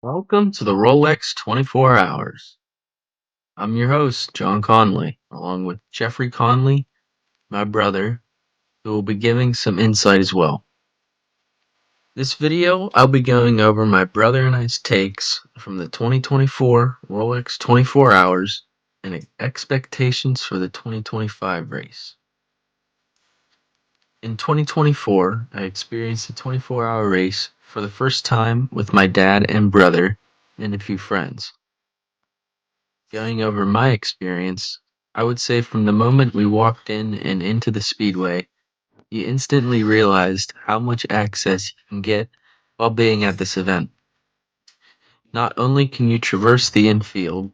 Welcome to the Rolex 24 Hours. I'm your host, John Conley, along with Jeffrey Conley, my brother, who will be giving some insight as well. This video, I'll be going over my brother and I's takes from the 2024 Rolex 24 Hours and expectations for the 2025 race. In 2024, I experienced a 24-hour race for the first time with my dad and brother and a few friends. Going over my experience, I would say from the moment we walked in and into the speedway, you instantly realized how much access you can get while being at this event. Not only can you traverse the infield,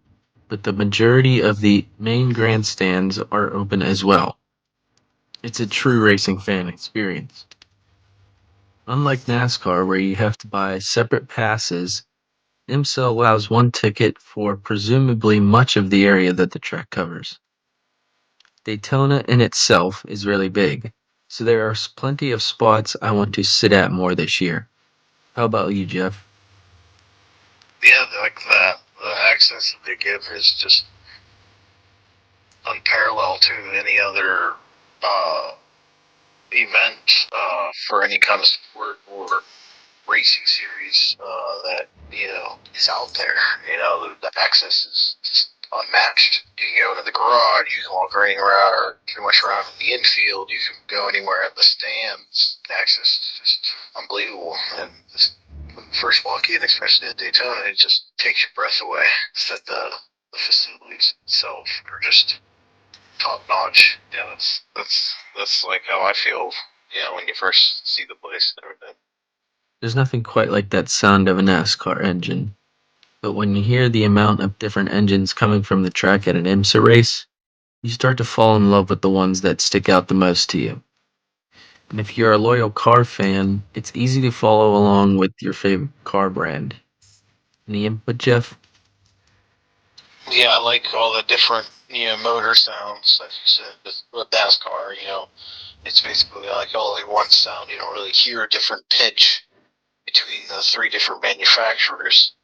but the majority of the main grandstands are open as well. It's a true racing fan experience. Unlike NASCAR, where you have to buy separate passes, IMSA allows one ticket for presumably much of the area that the track covers. Daytona in itself is really big, so there are plenty of spots I want to sit at more this year. How about you, Jeff? Yeah, like that. The access that they give is just unparalleled to any other uh, event for any kind of sport or racing series that is out there. The access is just unmatched. You can go into the garage, you can walk right around, or pretty much around the infield. You can go anywhere at the stands. The access is just unbelievable, and just when you first walk in, especially at Daytona, it just takes your breath away. So that the facilities itself are just top notch. Yeah, that's like how I feel. When you first see the place and everything. There's nothing quite like that sound of a NASCAR engine, but when you hear the amount of different engines coming from the track at an IMSA race, you start to fall in love with the ones that stick out the most to you. And if you're a loyal car fan, it's easy to follow along with your favorite car brand. Any input, Jeff? Yeah, I like all the different motor sounds, like you said, with NASCAR. It's basically like only one sound. You don't really hear a different pitch between the three different manufacturers.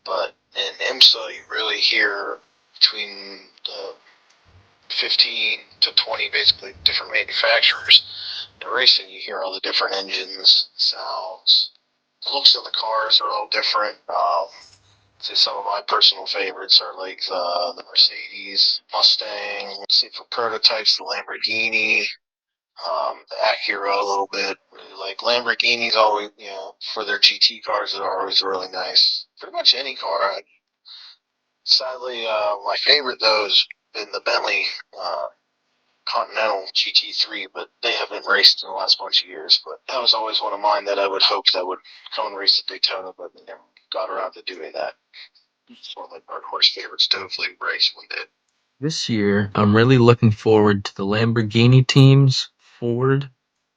But in IMSA, you really hear between the 15 to 20 basically different manufacturers. In racing, you hear all the different engines, sounds. The looks of the cars are all different. Say some of my personal favorites are like the Mercedes, Mustang. Say for prototypes, the Lamborghini, the Acura a little bit. Really like Lamborghinis always, for their GT cars are always really nice. Pretty much any car. Sadly, my favorite though has been the Bentley Continental GT3, but they haven't raced in the last bunch of years. But that was always one of mine that I would hope that would come and race at Daytona, but they never got around to doing that. It's one of my dark horse favorites to hopefully race one day. This year, I'm really looking forward to the Lamborghini teams, Ford,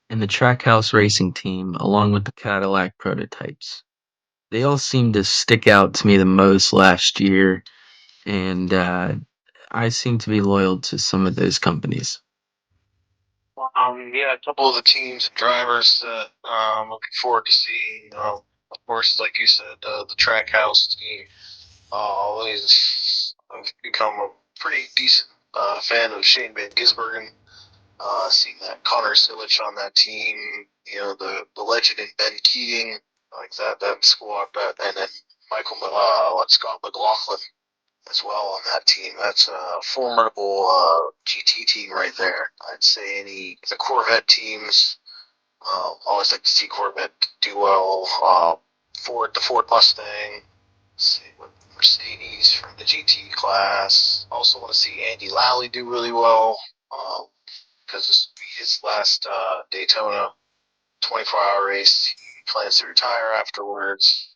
and the Trackhouse Racing team, along with the Cadillac prototypes. They all seem to stick out to me the most last year, and I seem to be loyal to some of those companies. Yeah, a couple of the teams and drivers that I'm looking forward to seeing. Of course, like you said, the Trackhouse team. Always I've become a pretty decent fan of Shane Van Gisbergen. Seeing that Connor Silich on that team, the legend in Ben Keating, like that squad, and then Scott McLaughlin as well on that team. That's a formidable GT team right there. I'd say the Corvette teams. Always like to see Corvette do well. The Ford Mustang. See with Mercedes from the GT class. Also want to see Andy Lally do really well. Because this will be his last Daytona 24-hour race. He plans to retire afterwards.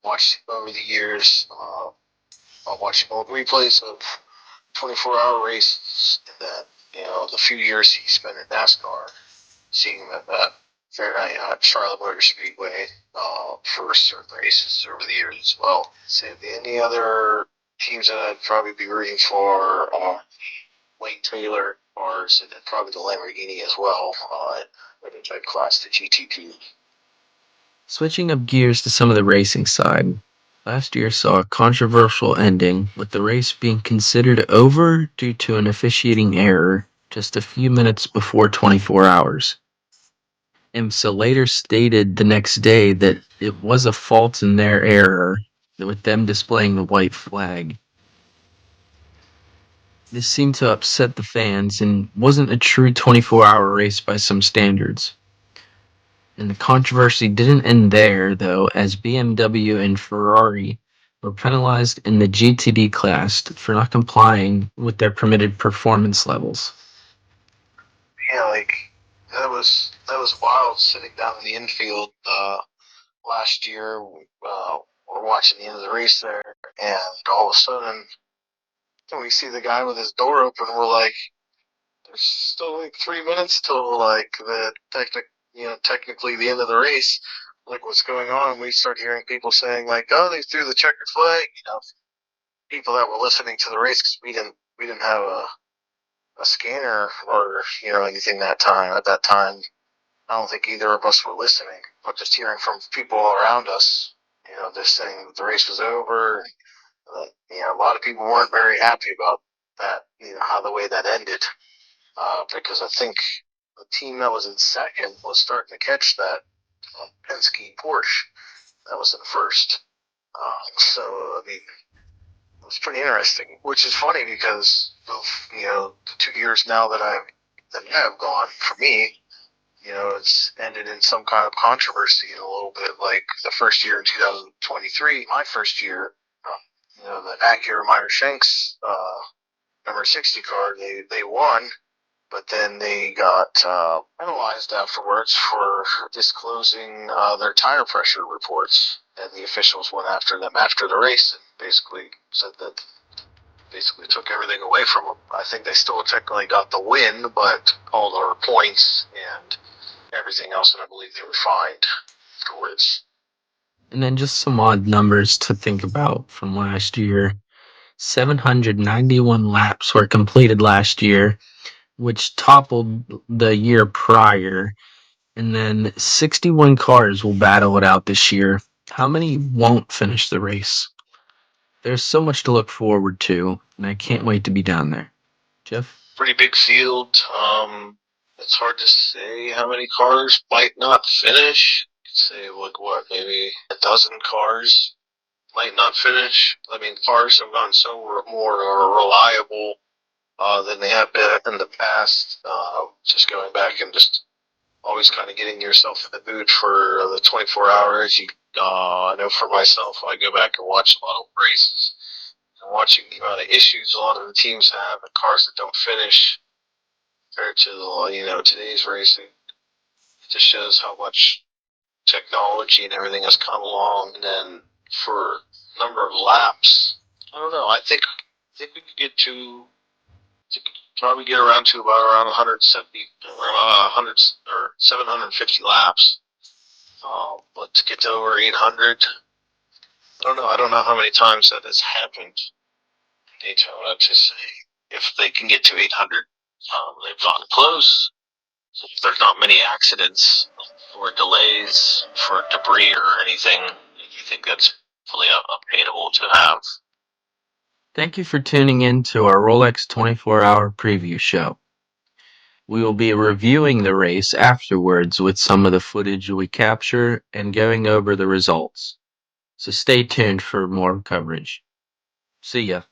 Watched him over the years. I'll watch old replays of 24-hour races that, the few years he spent in NASCAR, seeing him at that Charlotte Motor Speedway for certain races over the years as well. So any other teams that I'd probably be rooting for, Wayne Taylor, or so then probably the Lamborghini as well, prototype class, the GTP. Switching up gears to some of the racing side, last year saw a controversial ending, with the race being considered over due to an officiating error just a few minutes before 24 hours. IMSA later stated the next day that it was a fault in their error, with them displaying the white flag. This seemed to upset the fans and wasn't a true 24-hour race by some standards. And the controversy didn't end there, though, as BMW and Ferrari were penalized in the GTD class for not complying with their permitted performance levels. Yeah, like that was wild sitting down in the infield last year. We're watching the end of the race there, and all of a sudden we see the guy with his door open. We're like, there's still like 3 minutes till like technically the end of the race. Like, what's going on? We start hearing people saying like, oh, they threw the checkered flag. People that were listening to the race, because we didn't have a scanner or anything that time at that time. I don't think either of us were listening, but just hearing from people all around us, just saying that the race was over. A lot of people weren't very happy about that, how the way that ended, because I think the team that was in second was starting to catch that Penske Porsche that was in first. So I mean, it was pretty interesting, which is funny because of the 2 years now that have gone for me. It's ended in some kind of controversy a little bit. Like the first year in 2023, my first year, the Acura Meyer Shanks number 60 car, they won, but then they got penalized afterwards for disclosing their tire pressure reports, and the officials went after them after the race and basically said that basically took everything away from them. I think they still technically got the win, but all their points and everything else, and I believe they were fined afterwards. And then just some odd numbers to think about from last year. 791 laps were completed last year, which toppled the year prior. And then 61 cars will battle it out this year. How many won't finish the race? There's so much to look forward to, and I can't wait to be down there. Jeff? Pretty big field. It's hard to say how many cars might not finish. Say like what, maybe a dozen cars might not finish. I mean, cars have gotten so more reliable than they have been in the past. Just going back and just always kind of getting yourself in the mood for the 24 hours. I know for myself, I go back and watch a lot of races. And watching the amount of issues a lot of the teams have and cars that don't finish compared to today's racing, it just shows how much technology and everything has come along. And then for number of laps, I don't know. I think we could get to probably get around to about around 170, around 100 or 750 laps. But to get to over 800, I don't know. I don't know how many times that has happened in Daytona to say if they can get to 800. They've gotten close. So if there's not many accidents or delays for debris or anything, you think that's fully obtainable to have. Thank you for tuning in to our Rolex 24-hour preview show. We will be reviewing the race afterwards with some of the footage we capture and going over the results. So stay tuned for more coverage. See ya.